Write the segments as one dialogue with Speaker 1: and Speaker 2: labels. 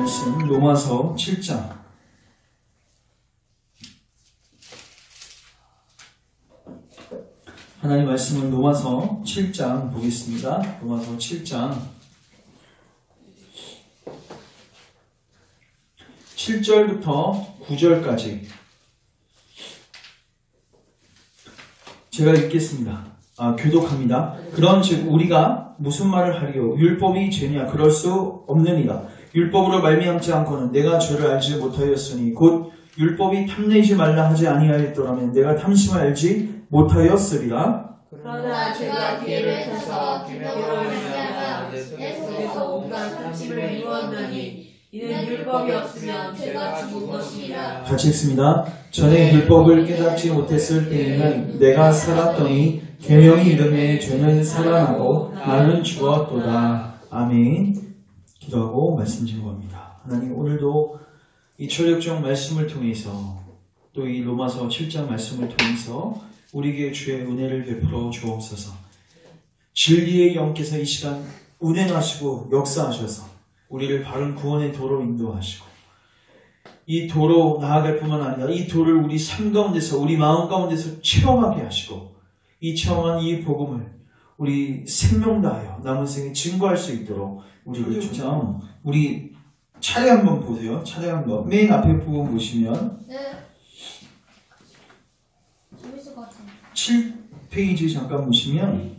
Speaker 1: 말씀 로마서 7장 하나님 말씀은 로마서 7장 보겠습니다. 로마서 7장 7절부터 9절까지 제가 읽겠습니다. 교독합니다. 그런즉 우리가 무슨 말을 하리요? 율법이 죄냐? 그럴 수 없느니라. 율법으로 말미암지 않고는 내가 죄를 알지 못하였으니 곧 율법이 탐내지 말라 하지 아니하였더라면 내가 탐심을 알지 못하였으리라.
Speaker 2: 그러나 죄가 기회를 타서 규명으로 말미암아 내 속에서 온갖 탐심을 이루었나니 이는 율법이 없으면 죄가 죽은 것이니라.
Speaker 1: 같이 읽습니다. 전에 율법을 깨닫지 못했을 때에는 내가 살았더니 계명이 이름에 죄는 살아나고 나는 죽었도다. 아멘. 기도하고 말씀 증거합니다. 하나님, 오늘도 이 철력적 말씀을 통해서 또 이 로마서 7장 말씀을 통해서 우리에게 주의 은혜를 베풀어 주옵소서. 진리의 영께서 이 시간 운행하시고 역사하셔서 우리를 바른 구원의 도로 인도하시고 이 도로 나아갈 뿐만 아니라 이 도를 우리 삶 가운데서 우리 마음 가운데서 체험하게 하시고 이 체험한 이 복음을 우리 생명 다하여 남은 생에 증거할 수 있도록 우리를 좀 우리 차례 한번 보세요. 차례 한번 맨 앞에 부분 보시면
Speaker 3: 네. 재밌을 것 같아요.
Speaker 1: 7페이지 잠깐 보시면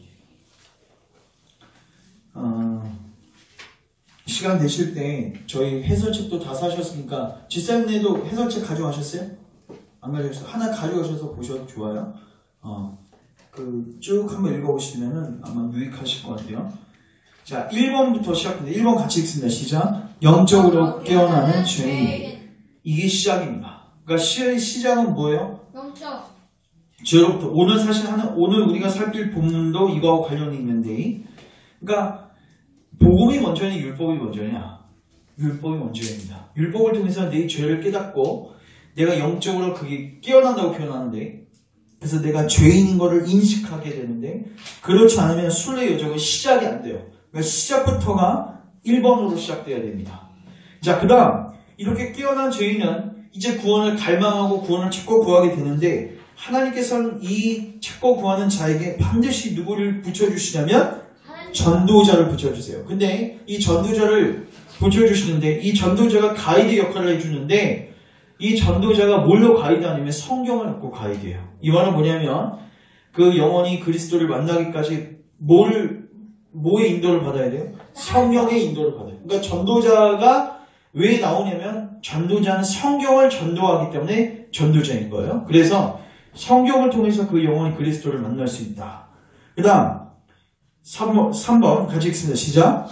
Speaker 1: 시간 되실 때 저희 해설책도 다 사셨으니까 집사님네도 해설책 가져가셨어요? 안 가져가셨어요? 하나 가져가셔서 보셔도 좋아요. 쭉 한번 읽어보시면은 아마 유익하실 것 같아요. 자, 1번부터 시작합니다. 1번 같이 읽습니다. 시작. 영적으로 깨어나는 죄인. 이게 시작입니다. 그러니까 시작은 뭐예요?
Speaker 3: 영적.
Speaker 1: 죄로부터. 오늘 우리가 살필 본문도 이거하고 관련이 있는데, 그러니까 복음이 먼저냐 율법이 먼저냐? 율법이 먼저입니다. 율법을 통해서 내 죄를 깨닫고 내가 영적으로 그게 깨어난다고 표현하는데, 그래서 내가 죄인인 것을 인식하게 되는데, 그렇지 않으면 순례 여정은 시작이 안 돼요. 그러니까 시작부터가 1번으로 시작돼야 됩니다. 자, 그 다음 이렇게 깨어난 죄인은 이제 구원을 갈망하고 구원을 찾고 구하게 되는데, 하나님께서는 이 찾고 구하는 자에게 반드시 누구를 붙여주시냐면 전도자를 붙여주세요. 근데 이 전도자를 붙여주시는데 이 전도자가 가이드 역할을 해주는데, 이 전도자가 뭘로 가이드하냐면 성경을 갖고 가이드해요. 이 말은 뭐냐면 그 영혼이 그리스도를 만나기까지 뭐의 인도를 받아야 돼요? 성령의 인도를 받아요. 그러니까 전도자가 왜 나오냐면 전도자는 성경을 전도하기 때문에 전도자인 거예요. 그래서 성경을 통해서 그 영혼이 그리스도를 만날 수 있다. 그 다음 3번 같이 읽습니다. 시작.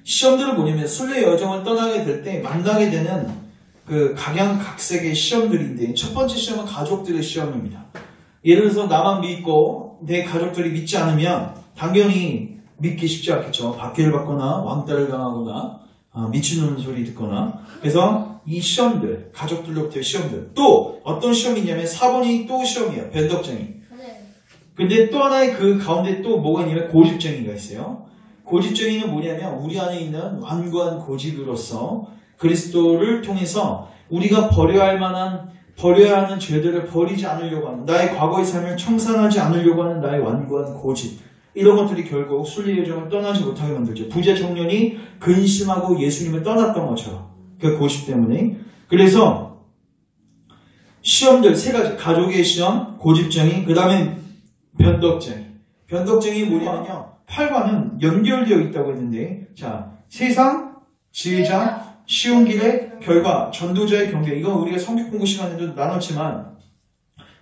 Speaker 1: 시험들은 뭐냐면 순례 여정을 떠나게 될 때 만나게 되는 그 각양각색의 시험들인데, 첫 번째 시험은 가족들의 시험입니다. 예를 들어서 나만 믿고 내 가족들이 믿지 않으면 당연히 믿기 쉽지 않겠죠. 박해를 받거나 왕따를 당하거나 미치는 소리 듣거나. 그래서 이 시험들, 가족들로부터의 시험들. 또 어떤 시험이 있냐면 4번이 또 시험이에요. 변덕쟁이. 근데 또 하나의 그 가운데 또 뭐가 있냐면 고집쟁이가 있어요. 고집쟁이는 뭐냐면 우리 안에 있는 완고한 고집으로서 그리스도를 통해서 우리가 버려야 하는 죄들을 버리지 않으려고 하는, 나의 과거의 삶을 청산하지 않으려고 하는 나의 완고한 고집, 이런 것들이 결국 순례 여정을 떠나지 못하게 만들죠. 부재 청년이 근심하고 예수님을 떠났던 것처럼 그 고집 때문에. 그래서 시험들 세 가지, 가족의 시험, 고집쟁이, 그 다음에 변덕쟁이. 변덕쟁이 뭐냐면요, 8과는 연결되어 있다고 했는데, 자, 세상, 지혜자, 쉬운 길의 결과, 전도자의 경계. 이건 우리가 성경 공부 시간에도 나눴지만,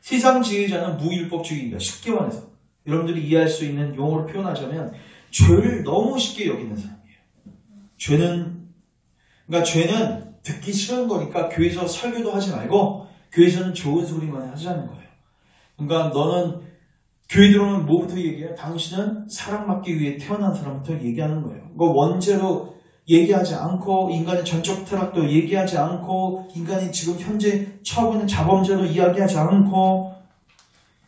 Speaker 1: 세상 지혜자는 무율법주의입니다. 쉽게 말해서 여러분들이 이해할 수 있는 용어로 표현하자면 죄를 너무 쉽게 여기는 사람이에요. 죄는 듣기 싫은 거니까 교회에서 설교도 하지 말고 교회에서는 좋은 소리만 하자는 거예요. 그러니까 너는 교회 들어오면 뭐부터 얘기해요? 당신은 사랑받기 위해 태어난 사람부터 얘기하는 거예요. 그거 원죄로 얘기하지 않고, 인간의 전적 타락도 얘기하지 않고, 인간이 지금 현재 처하고 있는 자범죄도 이야기하지 않고,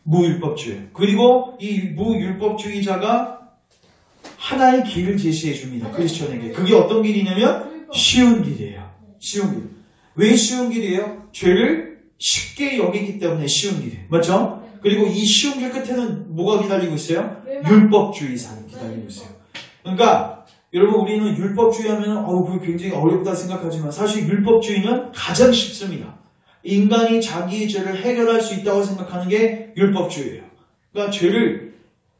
Speaker 1: 무율법주의. 그리고 이 무율법주의자가 하나의 길을 제시해 줍니다. 크리스천에게. 그게 어떤 길이냐면 쉬운 길이에요. 쉬운 길. 왜 쉬운 길이에요? 죄를 쉽게 여기기 때문에 쉬운 길이에요. 맞죠? 그리고 이 쉬운 길 끝에는 뭐가 기다리고 있어요? 율법주의사가 기다리고 있어요. 그러니까 여러분 우리는 율법주의 하면 그게 굉장히 어렵다 생각하지만 사실 율법주의는 가장 쉽습니다. 인간이 자기의 죄를 해결할 수 있다고 생각하는 게 율법주의예요. 그러니까 죄를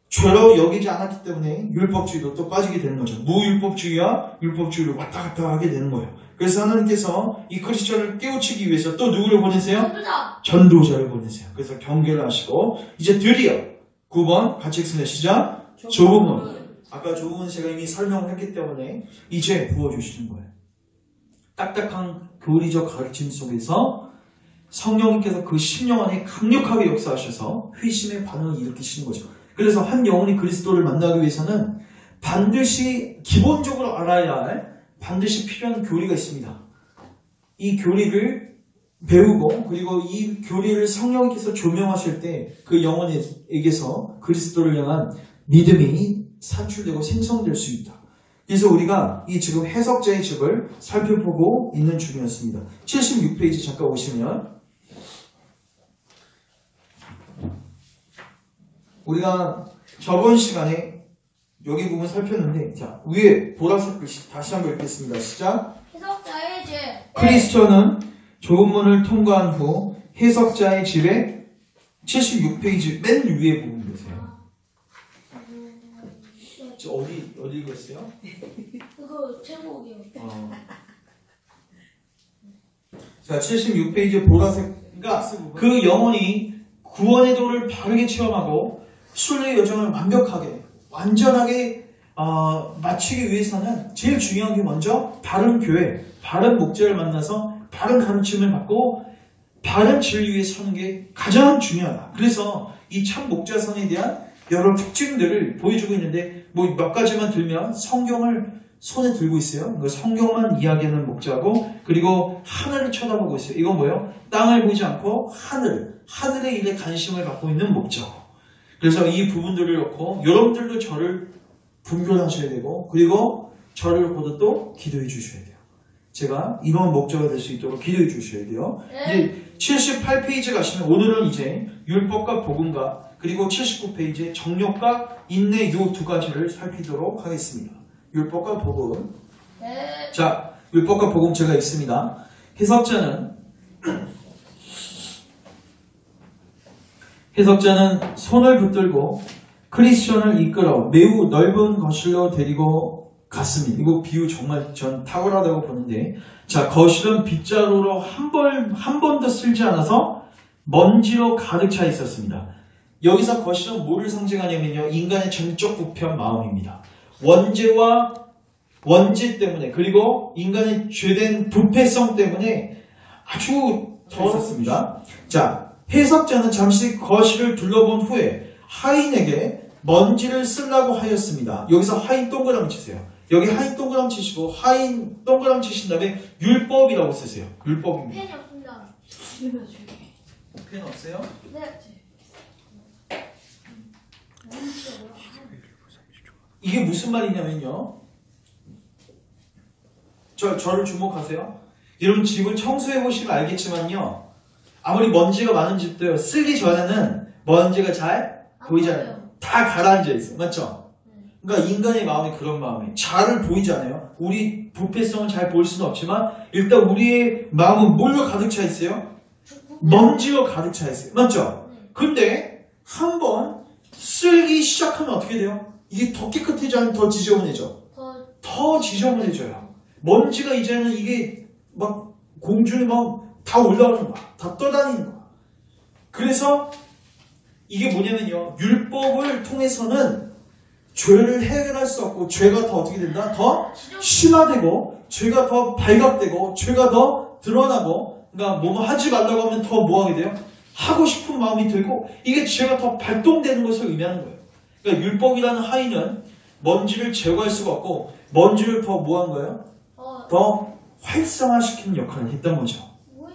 Speaker 1: 죄로 여기지 않았기 때문에 율법주의로 또 빠지게 되는 거죠. 무율법주의와 율법주의로 왔다 갔다 하게 되는 거예요. 그래서 하나님께서 이 크리스천을 깨우치기 위해서 또 누구를 보내세요? 전도자를 보내세요. 그래서 경계를 하시고 이제 드디어 9번 같이 읽습니다. 시작. 좁은 문. 아까 좁은 문 제가 이미 설명을 했기 때문에 이제 부어주시는 거예요. 딱딱한 교리적 가르침 속에서 성령님께서 그 심령 안에 강력하게 역사하셔서 회심의 반응을 일으키시는 거죠. 그래서 한 영혼이 그리스도를 만나기 위해서는 반드시 기본적으로 알아야 할 반드시 필요한 교리가 있습니다. 이 교리를 배우고 그리고 이 교리를 성령님께서 조명하실 때 그 영혼에게서 그리스도를 향한 믿음이 산출되고 생성될 수 있다. 그래서 우리가 이 지금 해석자의 집을 살펴보고 있는 중이었습니다. 76페이지 잠깐 오시면 우리가 저번 시간에 여기 부분 살폈는데 자 위에 보라색 글씨 다시 한번 읽겠습니다. 시작.
Speaker 2: 해석자의 집.
Speaker 1: 크리스천은 좁은 문을 통과한 후 해석자의 집에 76페이지 맨 위에 부분 보세요. 저 어디 읽었어요?
Speaker 2: 그거 제목이요.
Speaker 1: 자 76페이지 보라색 그러니까 그 영혼이 구원의 도를 바르게 체험하고 순례의 여정을 완벽하게 완전하게 마치기 위해서는 제일 중요한 게 먼저 바른 교회, 바른 목자를 만나서 바른 가르침을 받고 바른 진리에 서는 게 가장 중요하다. 그래서 이 참 목자선에 대한 여러 특징들을 보여주고 있는데 뭐 몇 가지만 들면 성경을 손에 들고 있어요. 그러니까 성경만 이야기하는 목자고 그리고 하늘을 쳐다보고 있어요. 이건 뭐예요? 땅을 보지 않고 하늘의 일에 관심을 갖고 있는 목자고. 그래서 이 부분들을 놓고 여러분들도 저를 분별하셔야 되고 그리고 저를 보고 또 기도해 주셔야 돼요. 제가 이런 목자가 될 수 있도록 기도해 주셔야 돼요. 이제 78페이지 가시면 오늘은 이제 율법과 복음과 그리고 79페이지에 정욕과 인내 이 두 가지를 살피도록 하겠습니다. 율법과 복음. 자, 율법과 복음 제가 읽습니다. 해석자는 손을 붙들고 크리스천을 이끌어 매우 넓은 거실로 데리고 갔습니다. 이거 비유 정말 전 탁월하다고 보는데 자 거실은 빗자루로 한 번도 쓸지 않아서 먼지로 가득 차 있었습니다. 여기서 거실은 뭐를 상징하냐면요. 인간의 전적 부패한 마음입니다. 원죄 때문에 그리고 인간의 죄된 부패성 때문에 아주 더웠습니다. 자 해석자는 잠시 거실을 둘러본 후에 하인에게 먼지를 쓰려고 하였습니다. 여기서 하인 동그라미 치세요. 여기 하인 동그라미 치시고 하인 동그라미 치신 다음에 율법이라고 쓰세요. 율법입니다.
Speaker 2: 펜이 없습니다.
Speaker 1: 펜 없어요?
Speaker 2: 네.
Speaker 1: 이게 무슨 말이냐면요. 저를 주목하세요. 여러분 집을 청소해 보시면 알겠지만요. 아무리 먼지가 많은 집도요. 쓰기 전에는 먼지가 잘 보이잖아요. 다 가라앉아 있어요. 맞죠? 그러니까 인간의 마음이 그런 마음이에요. 잘을 보이지 않아요. 우리 부패성은 잘 보일 수는 없지만 일단 우리의 마음은 뭘로 가득 차 있어요? 먼지로 가득 차 있어요. 맞죠? 근데 한번 쓸기 시작하면 어떻게 돼요? 이게 더 깨끗해지 않으면 더 지저분해져. 더 지저분해져요. 먼지가 이제는 이게 막 공중에 막 다 올라오는 거야. 다 떠다니는 거야. 그래서 이게 뭐냐면요. 율법을 통해서는 죄를 해결할 수 없고 죄가 더 어떻게 된다? 더 심화되고 죄가 더 발각되고 죄가 더 드러나고 그러니까 뭐뭐 하지 말라고 하면 더 뭐하게 돼요? 하고 싶은 마음이 들고 이게 죄가 더 발동되는 것을 의미하는 거예요. 그러니까 율법이라는 하인은 먼지를 제거할 수가 없고 먼지를 더 뭐한 거예요? 더 활성화시키는 역할을 했던 거죠.
Speaker 2: 왜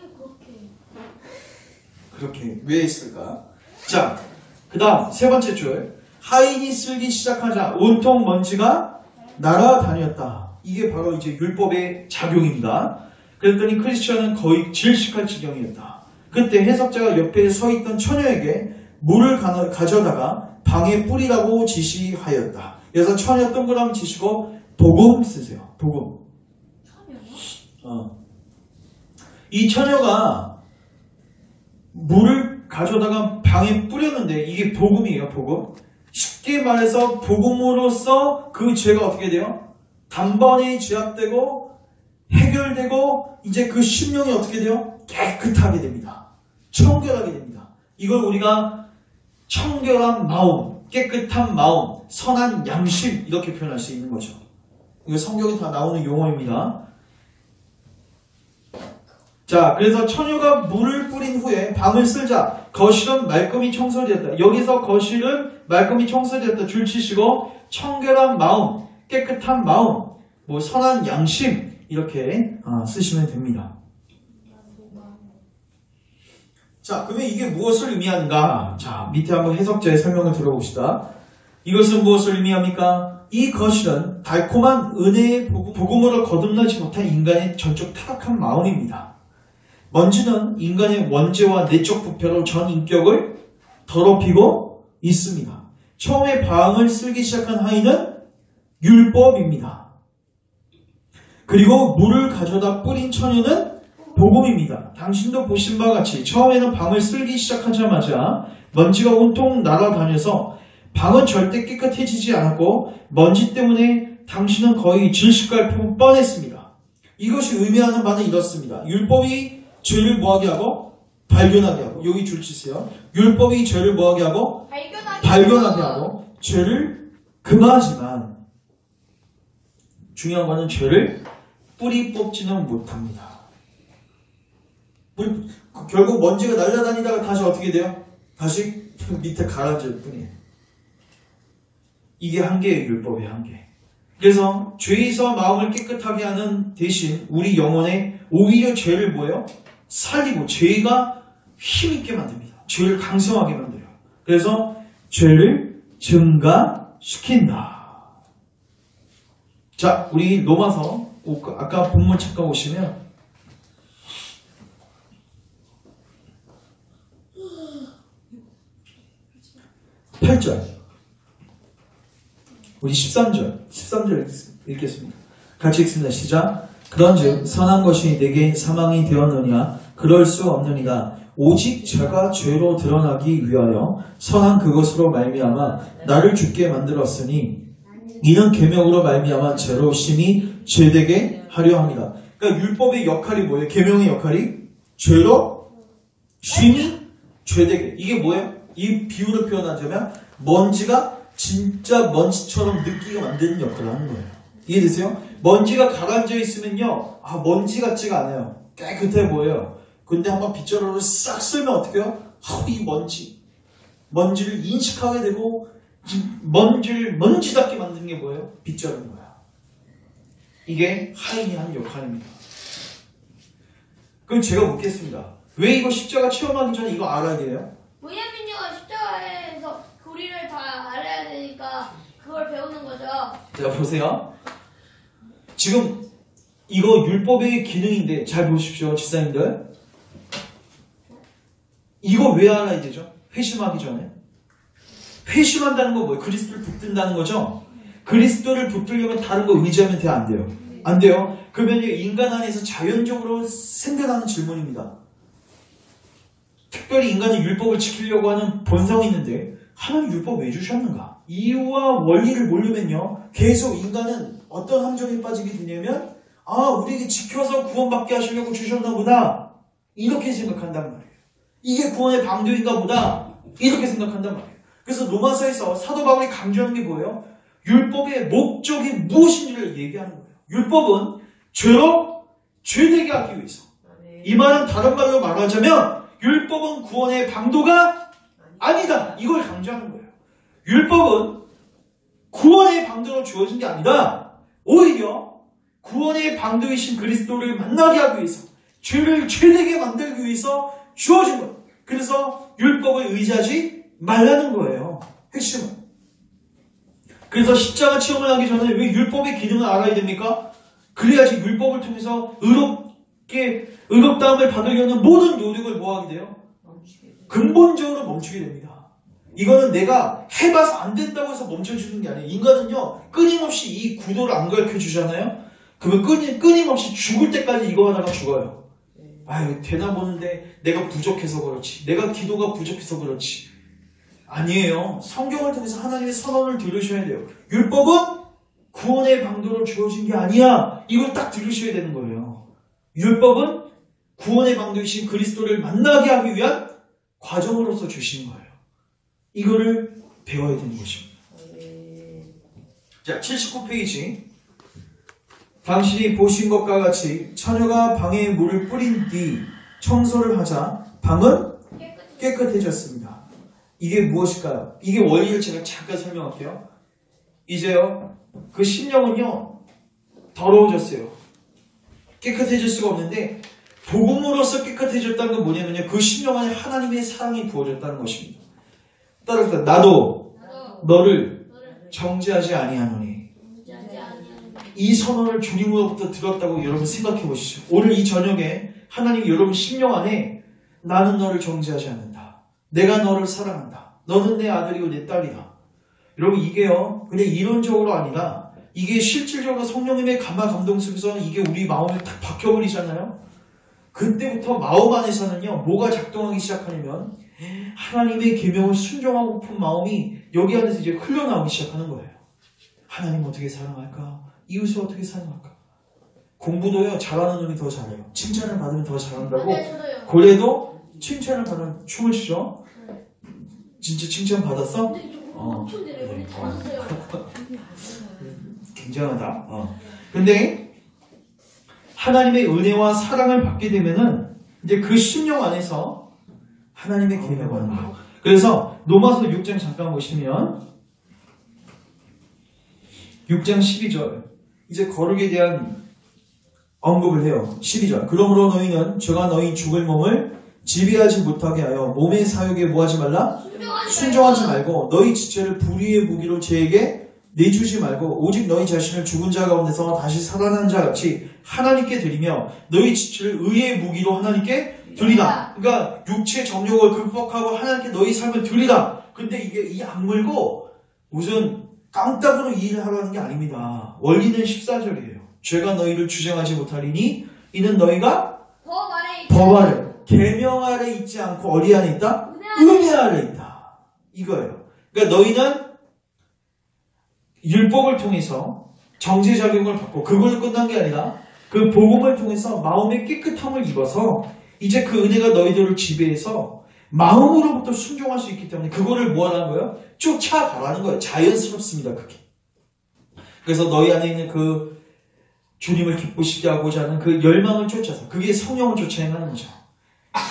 Speaker 1: 그렇게 왜 했을까? 자, 그 다음 세 번째 줄 하인이 쓸기 시작하자 온통 먼지가 날아다녔다. 이게 바로 이제 율법의 작용입니다. 그랬더니 크리스천은 거의 질식할 지경이었다. 그때 해석자가 옆에 서 있던 처녀에게 물을 가져다가 방에 뿌리라고 지시하였다. 그래서 처녀 동그라미 치시고 복음 쓰세요. 복음. 이 처녀가 물을 가져다가 방에 뿌렸는데 이게 복음이에요. 복음. 쉽게 말해서 복음으로써 그 죄가 어떻게 돼요? 단번에 제압되고 해결되고 이제 그 심령이 어떻게 돼요? 깨끗하게 됩니다. 청결하게 됩니다. 이걸 우리가 청결한 마음, 깨끗한 마음, 선한 양심 이렇게 표현할 수 있는 거죠. 이거 성경에 다 나오는 용어입니다. 자, 그래서 처녀가 물을 뿌린 후에 방을 쓸자 거실은 말끔히 청소되었다. 여기서 거실은 말끔히 청소되었다. 줄치시고 청결한 마음, 깨끗한 마음, 뭐 선한 양심 이렇게 쓰시면 됩니다. 자, 그러면 이게 무엇을 의미하는가? 자, 밑에 한번 해석자의 설명을 들어봅시다. 이것은 무엇을 의미합니까? 이 거실은 달콤한 은혜의 복음으로 거듭나지 못한 인간의 전적 타락한 마음입니다. 먼지는 인간의 원죄와 내적 부패로 전 인격을 더럽히고 있습니다. 처음에 방을 쓸기 시작한 하인은 율법입니다. 그리고 물을 가져다 뿌린 처녀는 복음입니다. 당신도 보신 바와 같이 처음에는 방을 쓸기 시작하자마자 먼지가 온통 날아다녀서 방은 절대 깨끗해지지 않았고 먼지 때문에 당신은 거의 질식할 뻔했습니다. 이것이 의미하는 바는 이렇습니다. 율법이 죄를 뭐하게 하고 발견하게 하고 여기 줄 치세요. 율법이 죄를 뭐하게 하고 발견하게 하고 죄를 금하지만 중요한 거는 죄를 뿌리 뽑지는 못합니다. 결국 먼지가 날아다니다가 다시 어떻게 돼요? 다시 밑에 가라앉을 뿐이에요. 이게 한계예요. 율법의 한계. 그래서 죄에서 마음을 깨끗하게 하는 대신 우리 영혼에 오히려 죄를 뭐예요? 살리고 죄가 힘있게 만듭니다. 죄를 강성하게 만들어요. 그래서 죄를 증가시킨다. 자, 우리 로마서 아까 본문 잠깐 오시면 8절 우리 13절 읽겠습니다. 같이 읽습니다. 시작. 그런즉 선한 것이 내게 사망이 되었느냐? 그럴 수 없느니라. 오직 죄가 죄로 드러나기 위하여 선한 그것으로 말미암아 나를 죽게 만들었으니 이는 계명으로 말미암아 죄로 심히 죄되게 하려 합니다. 그러니까 율법의 역할이 뭐예요? 계명의 역할이 죄로 심히 죄되게. 이게 뭐예요? 이 비유를 표현하자면 먼지가 진짜 먼지처럼 느끼게 만드는 역할을 하는 거예요. 이해되세요? 먼지가 가라앉아 있으면요, 먼지 같지가 않아요. 깨끗해 보여요. 근데 한번 빗자루로 싹 쓸면 어떻게 해요? 이 먼지를 인식하게 되고 먼지를 먼지답게 만드는 게 뭐예요? 빗자루인 거야. 이게 하인이 하는 역할입니다. 그럼 제가 묻겠습니다. 왜 이거 십자가 체험하기 전에 이거 알아야 돼요?
Speaker 2: 왜냐면요, 십자가에서 우리를 다 알아야 되니까 그걸 배우는 거죠.
Speaker 1: 자, 보세요. 지금 이거 율법의 기능인데 잘 보십시오, 집사님들. 이거 왜 알아야 되죠? 회심하기 전에. 회심한다는 건 뭐예요? 그리스도를 붙든다는 거죠? 그리스도를 붙들려면 다른 거 의지하면 돼요? 안 돼요? 안 돼요. 그러면 인간 안에서 자연적으로 생겨나는 질문입니다. 특별히 인간이 율법을 지키려고 하는 본성이 있는데 하나님 율법 왜 주셨는가? 이유와 원리를 모르면요, 계속 인간은 어떤 함정에 빠지게 되냐면 우리에게 지켜서 구원받게 하시려고 주셨나 보다 이렇게 생각한단 말이에요. 이게 구원의 방도인가 보다 이렇게 생각한단 말이에요. 그래서 로마서에서 사도 바울이 강조하는 게 뭐예요? 율법의 목적이 무엇인지를 얘기하는 거예요. 율법은 죄로 죄되게 하기 위해서. 이 말은 다른 말로 말하자면 율법은 구원의 방도가 아니다. 이걸 강조하는 거예요. 율법은 구원의 방도로 주어진 게 아니다. 오히려 구원의 방도이신 그리스도를 만나게 하기 위해서, 죄를 죄되게 만들기 위해서 주어진 거예요. 그래서 율법을 의지하지 말라는 거예요. 핵심은. 그래서 십자가 체험을 하기 전에 왜 율법의 기능을 알아야 됩니까? 그래야지 율법을 통해서 의롭다함을 받으려는 모든 노력을 뭐하게 돼요? 근본적으로 멈추게 됩니다. 이거는 내가 해봐서 안 된다고 해서 멈춰주는 게 아니에요. 인간은요, 끊임없이 이 구도를 안 가르쳐 주잖아요? 그러면 끊임없이 죽을 때까지 이거 하다가 죽어요. 아유, 되나 보는데 내가 부족해서 그렇지. 내가 기도가 부족해서 그렇지. 아니에요. 성경을 통해서 하나님의 선언을 들으셔야 돼요. 율법은 구원의 방도로 주어진 게 아니야. 이걸 딱 들으셔야 되는 거예요. 율법은 구원의 방도이신 그리스도를 만나게 하기 위한 과정으로서 주신 거예요. 이거를 배워야 되는 것입니다. 자, 79페이지. 당신이 보신 것과 같이 처녀가 방에 물을 뿌린 뒤 청소를 하자 방은 깨끗해졌습니다. 이게 무엇일까요? 이게 원리를 제가 잠깐 설명할게요. 이제요, 그 심령은요, 더러워졌어요. 깨끗해질 수가 없는데, 복음으로서 깨끗해졌다는 건 뭐냐면요, 그 심령 안에 하나님의 사랑이 부어졌다는 것입니다. 따라서 나도 너를 정죄하지 아니하노니. 이 선언을 주님으로부터 들었다고 여러분 생각해 보시죠. 오늘 이 저녁에 하나님이 여러분 심령 안에 나는 너를 정죄하지 않는다. 내가 너를 사랑한다. 너는 내 아들이고 내 딸이다. 여러분 이게요, 그냥 이론적으로 아니라 이게 실질적으로 성령님의 감화 감동 속에서 이게 우리 마음에 딱 박혀버리잖아요. 그때부터 마음 안에서는요, 뭐가 작동하기 시작하냐면 하나님의 계명을 순종하고픈 마음이 여기 안에서 이제 흘러나오기 시작하는 거예요. 하나님 어떻게 사랑할까? 이웃을 어떻게 사랑할까? 공부도요, 잘하는 놈이 더 잘해요. 칭찬을 받으면 더 잘한다고. 고래도 칭찬을 받으면 춤을 추죠. 진짜 칭찬 받았어?
Speaker 2: 엄청 잘해요.
Speaker 1: 굉장하다. 근데 하나님의 은혜와 사랑을 받게 되면은 이제 그 심령 안에서 하나님의 계명을 하는 거예요. 그래서 로마서 6장 잠깐 보시면 6장 12절 이제 거룩에 대한 언급을 해요. 12절 그러므로 너희는 저가 너희 죽을 몸을 지배하지 못하게 하여 몸의 사욕에 뭐하지 말라? 순종하지 말고 너희 지체를 불의의 무기로 죄에게 내주지 말고 오직 너희 자신을 죽은 자 가운데서 다시 살아난 자 같이 하나님께 드리며 너희 지체를 의의 무기로 하나님께 드리라. 그러니까 육체 정욕을 극복하고 하나님께 너희 삶을 드리라. 근데 이게 이 악물고 무슨 깡따구로 일을 하라는 게 아닙니다. 원리는 14절이에요. 죄가 너희를 주장하지 못하리니 이는 너희가 법 아래 계명 아래 있지 않고 어디 안에 있다? 은혜 아래 있다. 이거예요. 그러니까 너희는 율법을 통해서 정죄작용을 받고 그걸로 끝난 게 아니라 그 복음을 통해서 마음의 깨끗함을 입어서 이제 그 은혜가 너희들을 지배해서 마음으로부터 순종할 수 있기 때문에 그거를 뭐하라는 거예요? 쫓아가라는 거예요. 자연스럽습니다. 그게. 그래서 너희 안에 있는 그 주님을 기쁘시게 하고자 하는 그 열망을 쫓아서 그게 성령을 쫓아 행하는 거죠.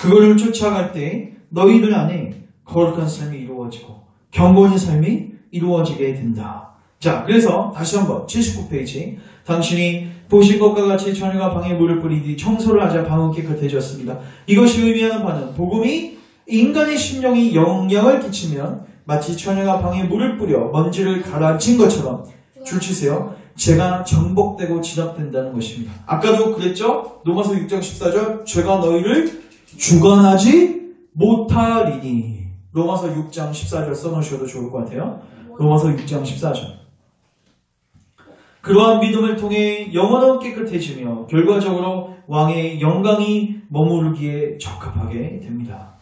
Speaker 1: 그거를 쫓아갈 때 너희들 안에 거룩한 삶이 이루어지고 경건의 삶이 이루어지게 된다. 자, 그래서 다시 한번 79페이지 당신이 보신 것과 같이 처녀가 방에 물을 뿌리니 청소를 하자 방은 깨끗해졌습니다. 이것이 의미하는 바는 복음이 인간의 심령이 영향을 끼치면 마치 처녀가 방에 물을 뿌려 먼지를 가라앉힌 것처럼 줄치세요. 죄가 정복되고 진압된다는 것입니다. 아까도 그랬죠? 로마서 6장 14절 죄가 너희를 주관하지 못하리니 로마서 6장 14절 써놓으셔도 좋을 것 같아요. 로마서 6장 14절 그러한 믿음을 통해 영원한 깨끗해지며 결과적으로 왕의 영광이 머무르기에 적합하게 됩니다.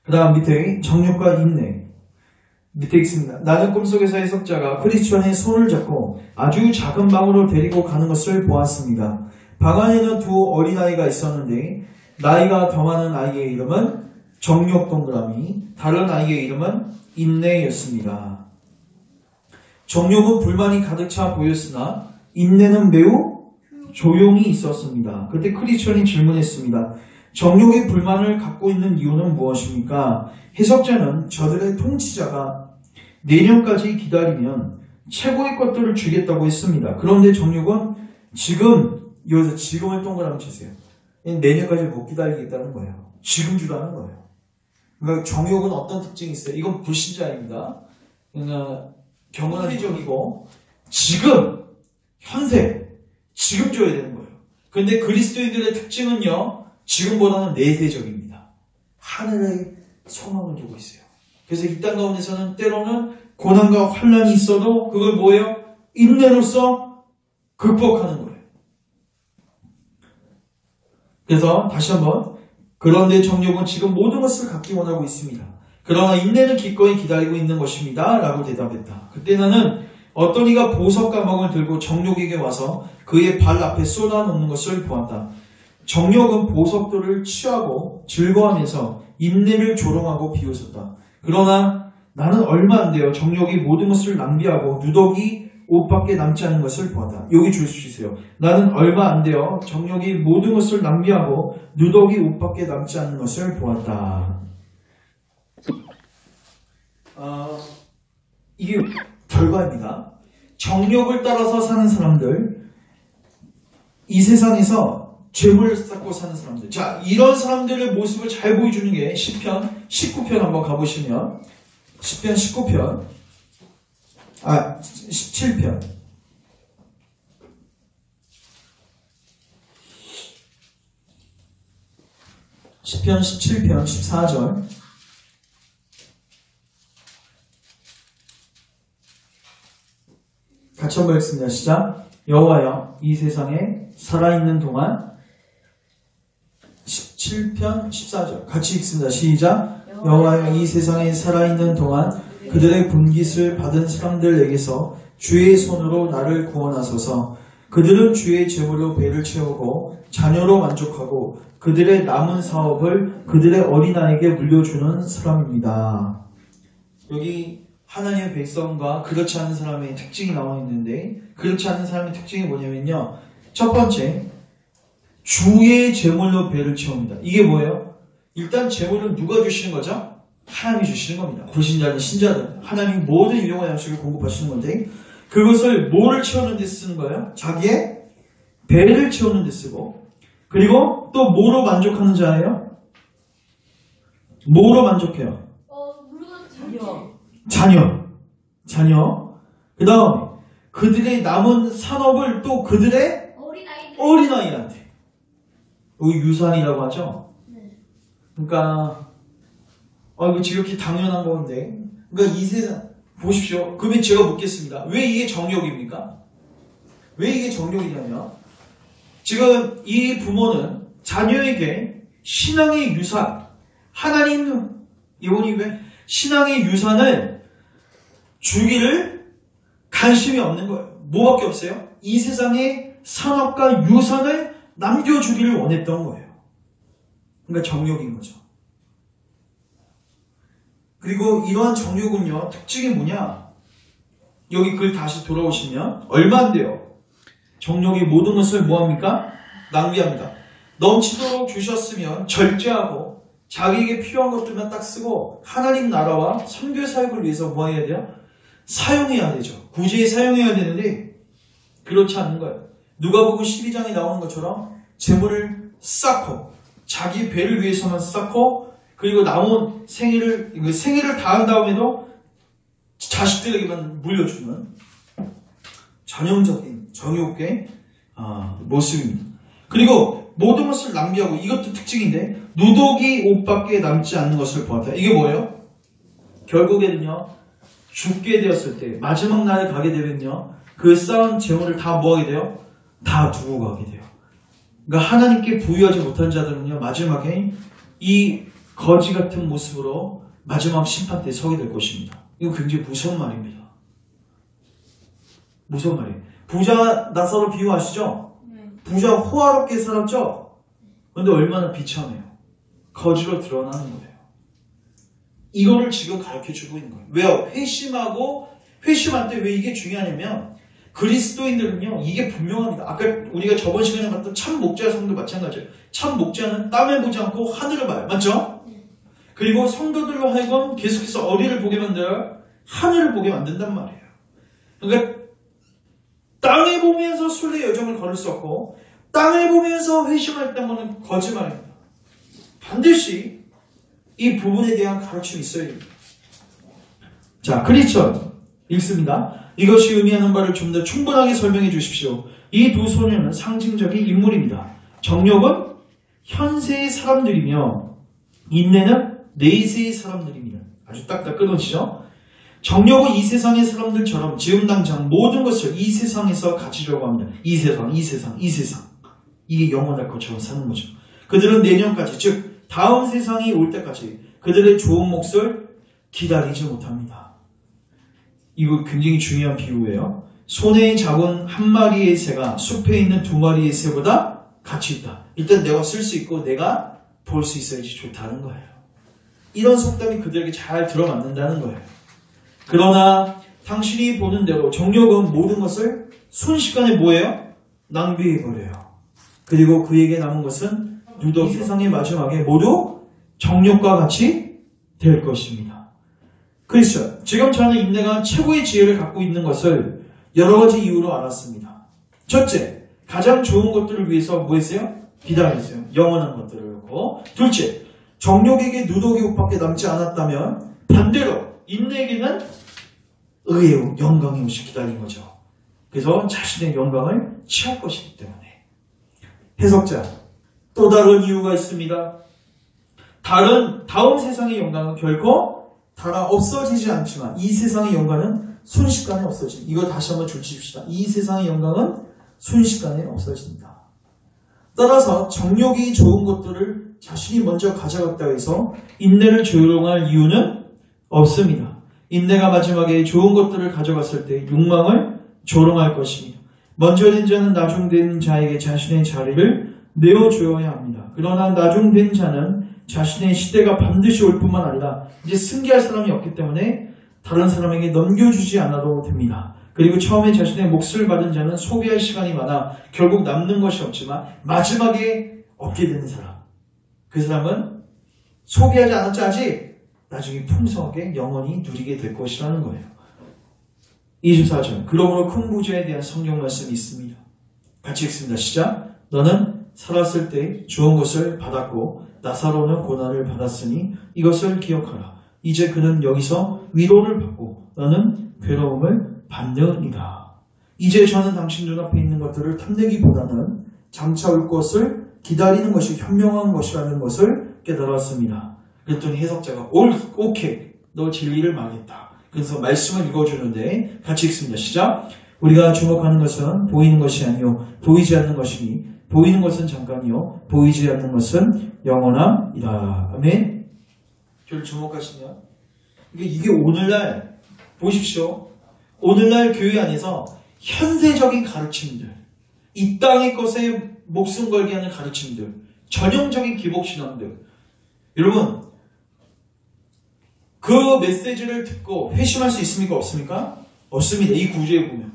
Speaker 1: 그 다음 밑에 정욕과 인내 밑에 있습니다. 나는 꿈속에서 해석자가 크리스천의 손을 잡고 아주 작은 방으로 데리고 가는 것을 보았습니다. 방 안에는 두 어린아이가 있었는데 나이가 더 많은 아이의 이름은 정욕 동그라미, 다른 아이의 이름은 인내였습니다. 정욕은 불만이 가득 차 보였으나 인내는 매우 조용히 있었습니다. 그때 크리스천이 질문했습니다. 정욕의 불만을 갖고 있는 이유는 무엇입니까? 해석자는 저들의 통치자가 내년까지 기다리면 최고의 것들을 주겠다고 했습니다. 그런데 정욕은 지금, 여기서 지금을 동그라미 치세요. 내년까지 못 기다리겠다는 거예요. 지금 주라는 거예요. 그러니까 정욕은 어떤 특징이 있어요? 이건 불신자입니다. 그러니까 경험적이고 지금, 현세, 지금 줘야 되는 거예요. 근데 그리스도인들의 특징은요, 지금보다는 내세적입니다. 하늘에 소망을 두고 있어요. 그래서 이 땅 가운데서는 때로는 고난과 환난이 있어도 그걸 뭐예요? 인내로서 극복하는 거예요. 그래서 다시 한번, 그런데 정욕은 지금 모든 것을 갖기 원하고 있습니다. 그러나 인내는 기꺼이 기다리고 있는 것입니다. 라고 대답했다. 그때 나는 어떤 이가 보석 가방을 들고 정욕에게 와서 그의 발 앞에 쏟아놓는 것을 보았다. 정욕은 보석들을 취하고 즐거워하면서 인내를 조롱하고 비웃었다. 그러나 나는 얼마 안 돼요. 정욕이 모든 것을 낭비하고 누더기 옷밖에 남지 않은 것을 보았다. 여기 줄 수 있어요. 나는 얼마 안 돼요. 정욕이 모든 것을 낭비하고 누더기 옷밖에 남지 않는 것을 보았다. 이게 결과입니다. 정욕을 따라서 사는 사람들, 이 세상에서 죄물을 쌓고 사는 사람들. 자, 이런 사람들의 모습을 잘 보여주는 게 시편 19편 한번 가보시면, 시편 19편, 17편. 시편 17편 14절. 같이 한번 읽습니다. 시작. 여호와여, 이 세상에 살아있는 동안 17편 14절 같이 읽습니다. 시작. 여호와여, 이 세상에 살아있는 동안 그들의 분깃을 받은 사람들에게서 주의 손으로 나를 구원하소서. 그들은 주의 제물로 배를 채우고 자녀로 만족하고 그들의 남은 사업을 그들의 어린아이에게 물려주는 사람입니다. 여기 하나님의 백성과 그렇지 않은 사람의 특징이 나와 있는데, 그렇지 않은 사람의 특징이 뭐냐면요, 첫 번째, 주의 제물로 배를 채웁니다. 이게 뭐예요? 일단 제물은 누가 주시는 거죠? 하나님이 주시는 겁니다. 불신자든 신자든 하나님이 모든 일용할 양식을 공급하시는 건데, 그것을 뭐를 채우는 데 쓰는 거예요? 자기의 배를 채우는 데 쓰고, 그리고 또 뭐로 만족하는 자예요? 뭐로 만족해요? 자녀. 그 다음에 그들의 남은 산업을 또 그들의 어린아이한테. 여기 유산이라고 하죠? 그러니까 이거 지극히 당연한 건데, 그러니까 이 세상 보십시오. 그러면 제가 묻겠습니다. 왜 이게 정욕입니까? 왜 이게 정욕이냐면, 지금 이 부모는 자녀에게 신앙의 유산, 하나님 이분이 왜 신앙의 유산을 주기를 관심이 없는 거예요. 뭐밖에 없어요? 이 세상의 산업과 유산을 남겨주기를 원했던 거예요. 그러니까 정욕인 거죠. 그리고 이러한 정욕은요, 특징이 뭐냐? 여기 글 다시 돌아오시면 얼마 안 돼요. 정욕이 모든 것을 뭐합니까? 낭비합니다. 넘치도록 주셨으면 절제하고 자기에게 필요한 것들만 딱 쓰고 하나님 나라와 선교 사역을 위해서 뭐 해야 돼요? 사용해야 되죠. 구제에 사용해야 되는데 그렇지 않는 거예요. 누가복음 12장에 나오는 것처럼 재물을 쌓고 자기 배를 위해서만 쌓고, 그리고 남은 생애를 다한 다음에도 자식들에게만 물려주는 전형적인 정욕의 모습입니다. 그리고 모든 것을 낭비하고, 이것도 특징인데, 누더기 옷밖에 남지 않는 것을 보았다. 이게 뭐예요? 결국에는요, 죽게 되었을 때, 마지막 날에 가게 되면요, 그 쌓은 재물을 다 뭐하게 돼요? 다 두고 가게 돼요. 그러니까 하나님께 부유하지 못한 자들은요, 마지막에 이 거지 같은 모습으로 마지막 심판 때 서게 될 것입니다. 이거 굉장히 무서운 말입니다. 무서운 말이에요. 부자 나사로 비유하시죠? 부자 호화롭게 살았죠? 그런데 얼마나 비참해요. 거지로 드러나는 거예요. 이거를 지금 가르쳐주고 있는 거예요. 왜요? 회심할 때 왜 이게 중요하냐면, 그리스도인들은요, 이게 분명합니다. 아까 우리가 저번 시간에 봤던 참 목자 성도 마찬가지예요. 참 목자는 땀을 보지 않고 하늘을 봐요. 맞죠? 그리고 성도들로 하여금 계속해서 어디를 보게 만들어요? 하늘을 보게 만든단 말이에요. 그러니까 땅을 보면서 순례 여정을 걸을 수 없고, 땅을 보면서 회심했던 것은 거짓말입니다. 반드시 이 부분에 대한 가르침이 있어야 됩니다. 자, 크리스천 읽습니다. 이것이 의미하는 바를 좀 더 충분하게 설명해 주십시오. 이 두 소녀는 상징적인 인물입니다. 정욕은 현세의 사람들이며 인내는 내세의 사람들입니다. 아주 딱딱 끊어지죠? 정욕은 이 세상의 사람들처럼 지금 당장 모든 것을 이 세상에서 가지려고 합니다. 이 세상. 이게 영원할 것처럼 사는 거죠. 그들은 내년까지, 즉 다음 세상이 올 때까지 그들의 좋은 몫을 기다리지 못합니다. 이거 굉장히 중요한 비유예요. 손에 잡은 한 마리의 새가 숲에 있는 두 마리의 새보다 가치 있다. 일단 내가 쓸 수 있고 내가 볼 수 있어야지 좋다는 거예요. 이런 속담이 그들에게 잘 들어맞는다는 거예요. 그러나 당신이 보는 대로 정욕은 모든 것을 순식간에 뭐예요? 낭비해버려요. 그리고 그에게 남은 것은 누더기 세상의 마지막에 모두 정욕과 같이 될 것입니다. 그렇죠. 지금 저는 인내가 최고의 지혜를 갖고 있는 것을 여러 가지 이유로 알았습니다. 첫째, 가장 좋은 것들을 위해서 뭐 했어요? 기다렸어요. 영원한 것들을 그렇고. 둘째, 정욕에게 누더기 옷밖에 남지 않았다면 반대로 인내에게는 의의 옷, 영광의 옷이 기다린 거죠. 그래서 자신의 영광을 취할 것이기 때문에. 해석자, 또 다른 이유가 있습니다. 다음 세상의 영광은 결코 달아 없어지지 않지만 이 세상의 영광은 순식간에 없어집니다. 이거 다시 한번 줄칩시다. 이 세상의 영광은 순식간에 없어집니다. 따라서 정욕이 좋은 것들을 자신이 먼저 가져갔다고 해서 인내를 조롱할 이유는 없습니다. 인내가 마지막에 좋은 것들을 가져갔을 때 욕망을 조롱할 것입니다. 먼저 된 자는 나중된 자에게 자신의 자리를 내어주어야 합니다. 그러나 나중된 자는 자신의 시대가 반드시 올 뿐만 아니라 이제 승계할 사람이 없기 때문에 다른 사람에게 넘겨주지 않아도 됩니다. 그리고 처음에 자신의 몫을 받은 자는 소비할 시간이 많아 결국 남는 것이 없지만 마지막에 얻게 되는 사람, 그 사람은 소비하지 않았지 아직 나중에 풍성하게 영원히 누리게 될 것이라는 거예요. 24절, 그러므로 큰 부자에 대한 성경 말씀이 있습니다. 같이 읽습니다. 시작. 너는 살았을 때 좋은 것을 받았고 나사로는 고난을 받았으니 이것을 기억하라. 이제 그는 여기서 위로를 받고 너는 괴로움을 받느니라. 이제 저는 당신 눈앞에 있는 것들을 탐내기보다는 장차 올 것을 기다리는 것이 현명한 것이라는 것을 깨달았습니다. 그랬더니 해석자가 오케이, 너 진리를 말했다. 그래서 말씀을 읽어주는데 같이 읽습니다. 시작. 우리가 주목하는 것은 보이는 것이 아니요 보이지 않는 것이니 보이는 것은 잠깐이요 보이지 않는 것은 영원함이라. 아멘. 저를 주목하시면 이게 오늘날 보십시오. 오늘날 교회 안에서 현세적인 가르침들, 이 땅의 것에 목숨 걸게 하는 가르침들, 전형적인 기복신앙들. 여러분, 그 메시지를 듣고 회심할 수 있습니까? 없습니까? 없습니다. 이 구조에 보면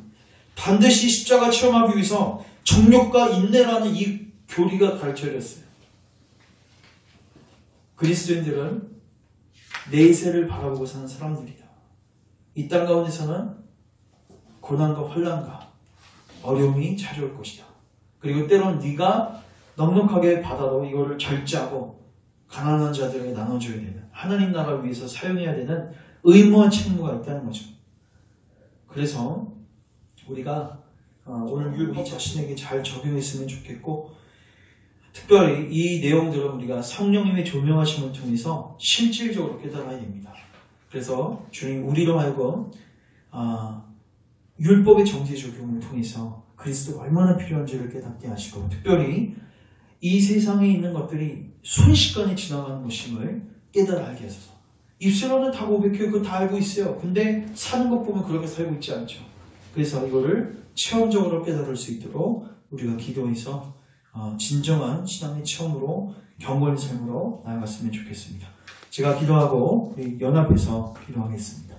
Speaker 1: 반드시 십자가 체험하기 위해서 정욕과 인내라는 이 교리가 가르쳐졌어요. 그리스도인들은 내세를 바라보고 사는 사람들이다. 이 땅 가운데서는 고난과 환난과 어려움이 찾아올 것이다. 그리고 때론 네가 넉넉하게 받아도 이거를 절제하고 가난한 자들에게 나눠줘야 되는, 하나님 나라를 위해서 사용해야 되는 의무와 책무가 있다는 거죠. 그래서 우리가 오늘 우리 자신에게 잘 적용했으면 좋겠고, 특별히 이 내용들은 우리가 성령님의 조명하심을 통해서 실질적으로 깨달아야 됩니다. 그래서 주님 우리로 하여금 율법의 정죄 적용을 통해서 그리스도가 얼마나 필요한지를 깨닫게 하시고, 특별히 이 세상에 있는 것들이 순식간에 지나가는 것임을 깨달아 알게 하소서. 입술로는 다 고백해요. 그거 다 알고 있어요. 근데 사는 것 보면 그렇게 살고 있지 않죠. 그래서 이거를 체험적으로 깨달을 수 있도록 우리가 기도해서 진정한 신앙의 체험으로 경건의 삶으로 나아갔으면 좋겠습니다. 제가 기도하고 우리 연합해서 기도하겠습니다.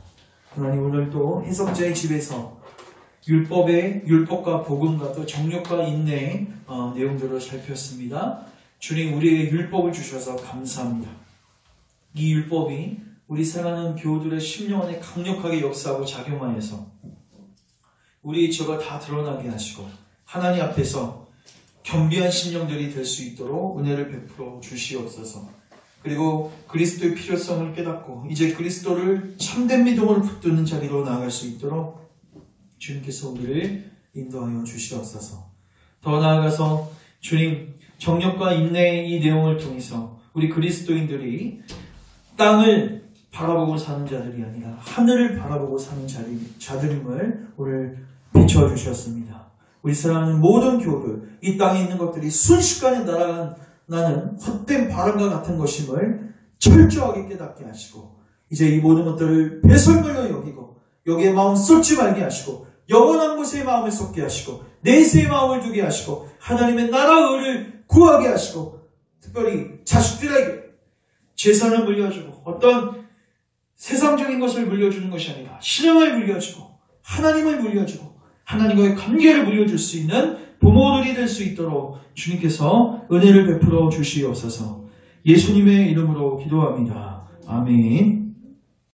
Speaker 1: 하나님, 오늘 또 해석자의 집에서 율법과 복음과 또 정욕과 인내의 내용들을 살폈습니다. 주님, 우리에게 율법을 주셔서 감사합니다. 이 율법이 우리 사랑하는 교우들의 심령 안에 강력하게 역사하고 작용하여서 우리의 죄가 다 드러나게 하시고 하나님 앞에서 겸비한 심령들이 될 수 있도록 은혜를 베풀어 주시옵소서. 그리고 그리스도의 필요성을 깨닫고 이제 그리스도를 참된 믿음으로 붙드는 자리로 나아갈 수 있도록 주님께서 우리를 인도하여 주시옵소서. 더 나아가서 주님 정력과 인내의 이 내용을 통해서 우리 그리스도인들이 땅을 바라보고 사는 자들이 아니라 하늘을 바라보고 사는 자들임을 오늘 비춰주셨습니다. 우리 사랑하는 모든 교우들, 이 땅에 있는 것들이 순식간에 날아가는 헛된 바람과 같은 것임을 철저하게 깨닫게 하시고 이제 이 모든 것들을 배설물로 여기고 여기에 마음 쏟지 말게 하시고 영원한 곳에 마음을 쏟게 하시고 내세의 마음을 두게 하시고 하나님의 나라 의를 구하게 하시고 특별히 자식들에게 재산을 물려주고 어떤 세상적인 것을 물려주는 것이 아니라 신앙을 물려주고 하나님을 물려주고 하나님과의 관계를 물려줄 수 있는 부모들이 될 수 있도록 주님께서 은혜를 베풀어 주시옵소서. 예수님의 이름으로 기도합니다. 아멘.